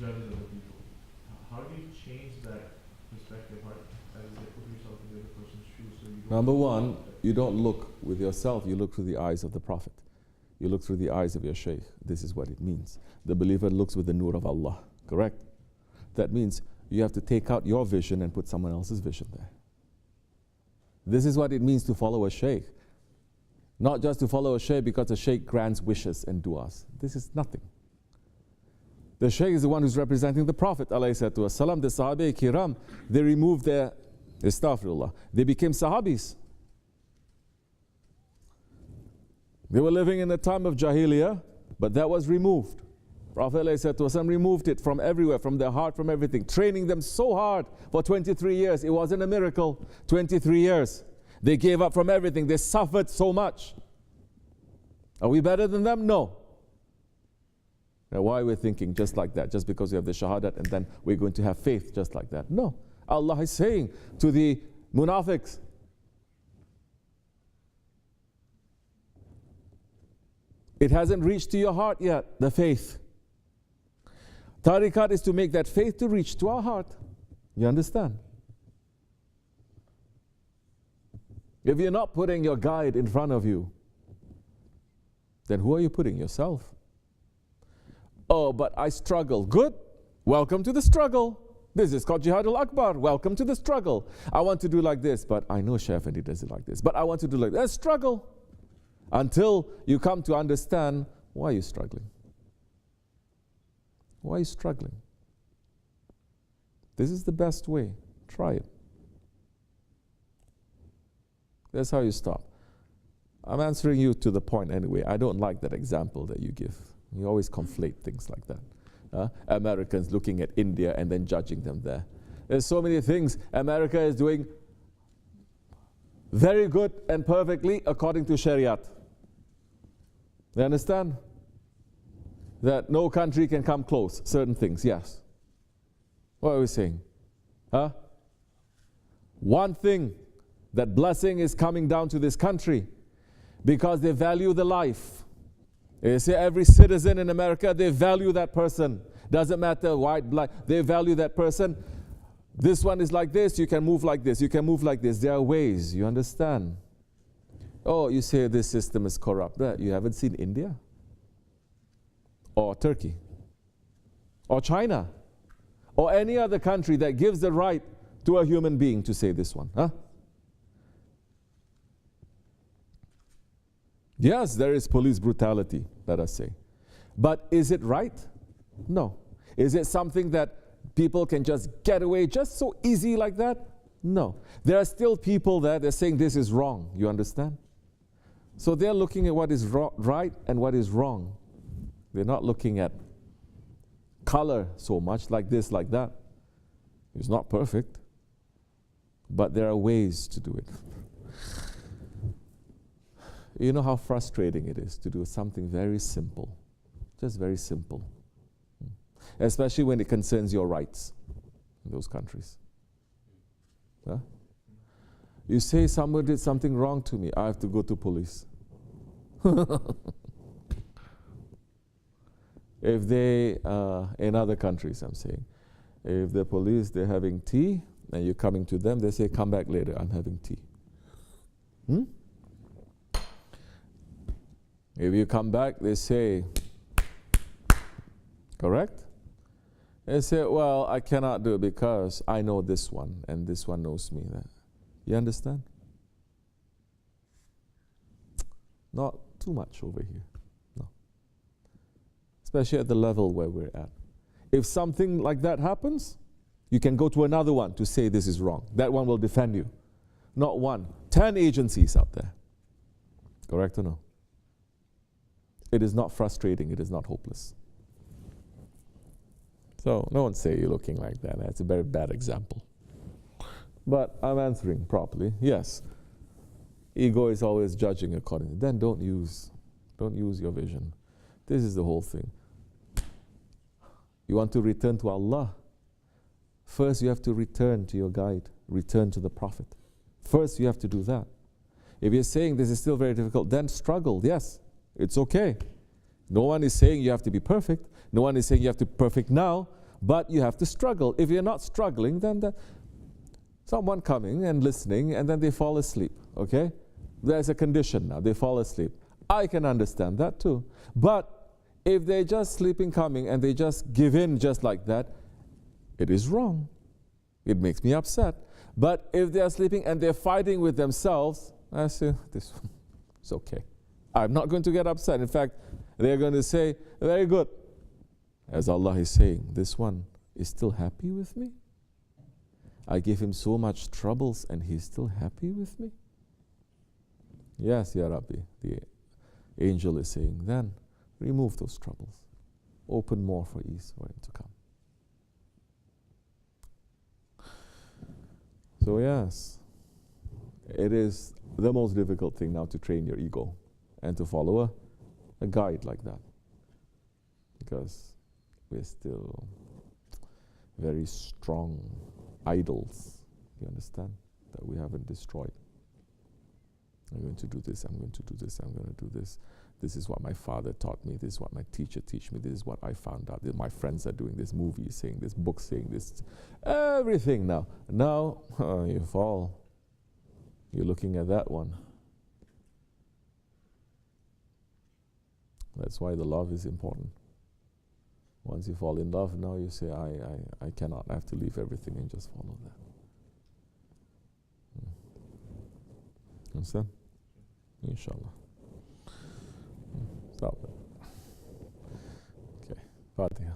better than other people. How do you change that perspective? How do you put yourself in the other person's shoes so you don't... Number one, you don't look with yourself, you look through the eyes of the Prophet. You look through the eyes of your Shaykh. This is what it means. The believer looks with the nur of Allah, correct? That means you have to take out your vision and put someone else's vision there. This is what it means to follow a Shaykh. Not just to follow a Shaykh because the Shaykh grants wishes and du'as. This is nothing. The Shaykh is the one who's representing the Prophet ﷺ. The Sahabe Kiram, they removed their, astaghfirullah, they became Sahabis. They were living in the time of Jahiliyyah, but that was removed. Prophet ﷺ removed it from everywhere, from their heart, from everything, training them so hard for 23 years. It wasn't a miracle. 23 years. They gave up from everything. They suffered so much. Are we better than them? No. Now why are we thinking just like that? Just because we have the shahadat and then we're going to have faith just like that? No. Allah is saying to the munafiqs, it hasn't reached to your heart yet, the faith. Tariqat is to make that faith to reach to our heart. You understand? If you're not putting your guide in front of you, then who are you putting? Yourself. Oh, but I struggle. Good. Welcome to the struggle. This is called Jihadul Akbar. Welcome to the struggle. I want to do like this, but I know Shaykh Effendi does it like this. But I want to do like that. Struggle. Until you come to understand, why are you struggling? Why are you struggling? This is the best way. Try it. That's how you stop. I'm answering you to the point anyway. I don't like that example that you give. You always conflate things like that. Americans looking at India and then judging them there. There's so many things America is doing very good and perfectly according to Shariat. You understand? That no country can come close. Certain things, yes. What are we saying? One thing, that blessing is coming down to this country because they value the life. You see, every citizen in America, they value that person. Doesn't matter white, black, they value that person. This one is like this, you can move like this, you can move like this. There are ways, you understand? Oh, you say this system is corrupt. You haven't seen India? Or Turkey? Or China? Or any other country that gives the right to a human being to say this one? Yes, there is police brutality, let us say. But is it right? No. Is it something that people can just get away just so easy like that? No. There are still people there, they're saying this is wrong, you understand? So they're looking at what is right and what is wrong. They're not looking at color so much, like this, like that. It's not perfect, but there are ways to do it. You know how frustrating it is to do something very simple, just very simple, especially when it concerns your rights in those countries. You say someone did something wrong to me, I have to go to police. If they, in other countries I'm saying, if the police, they're having tea, and you're coming to them, they say, come back later, I'm having tea. If you come back, they say, correct? They say, well, I cannot do it because I know this one, and this one knows me. You understand? Not too much over here, no. Especially at the level where we're at. If something like that happens, you can go to another one to say this is wrong. That one will defend you. Not one, 10 agencies out there. Correct or no? It is not frustrating, it is not hopeless. So don't say you're looking like that. That's a very bad example. But I'm answering properly. Yes, ego is always judging accordingly. Then don't use your vision. This is the whole thing. You want to return to Allah? First you have to return to your guide, return to the Prophet. First you have to do that. If you're saying this is still very difficult, then struggle, yes. It's okay. No one is saying you have to be perfect. No one is saying you have to be perfect now. But you have to struggle. If you're not struggling, then someone coming and listening, and then they fall asleep, okay? There's a condition now. They fall asleep. I can understand that too. But if they're just sleeping coming and they just give in just like that, it is wrong. It makes me upset. But if they're sleeping and they're fighting with themselves, I say, this it's okay. I'm not going to get upset. In fact, they're going to say, very good. As Allah is saying, this one is still happy with me? I gave him so much troubles and he's still happy with me? Yes, Ya Rabbi, the angel is saying, then remove those troubles. Open more for ease for him to come. So yes, it is the most difficult thing now to train your ego and to follow a guide like that. Because we're still very strong idols, you understand, that we haven't destroyed. I'm going to do this, I'm going to do this, I'm going to do this. This is what my father taught me, this is what my teacher taught me, this is what I found out. My friends are doing this, movie saying this, book saying this, everything now. Now, you fall. You're looking at that one. That's why the love is important. Once you fall in love, now you say, I cannot, I have to leave everything and just follow that. Understand? Inshallah. Stop it. Okay. Fatiha.